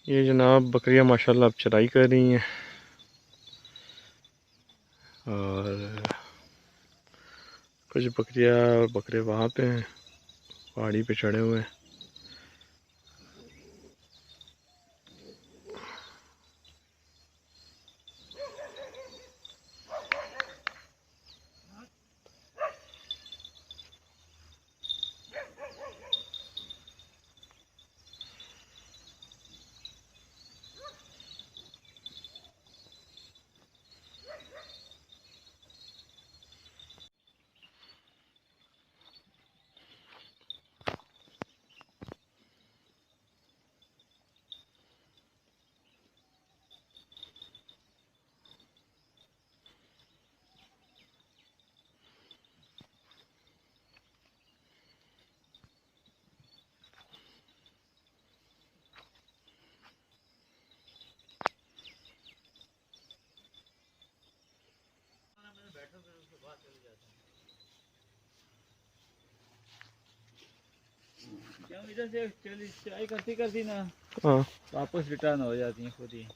ये जनाब बकरियां माशाल्लाह अब चराई कर रही हैं और कुछ बकरियां और बकरे वहाँ पे हैं, पहाड़ी पे चढ़े हुए हैं। इधर से चली चढ़ाई करती करती ना हाँ वापस रिटर्न हो जाती है खुद ही।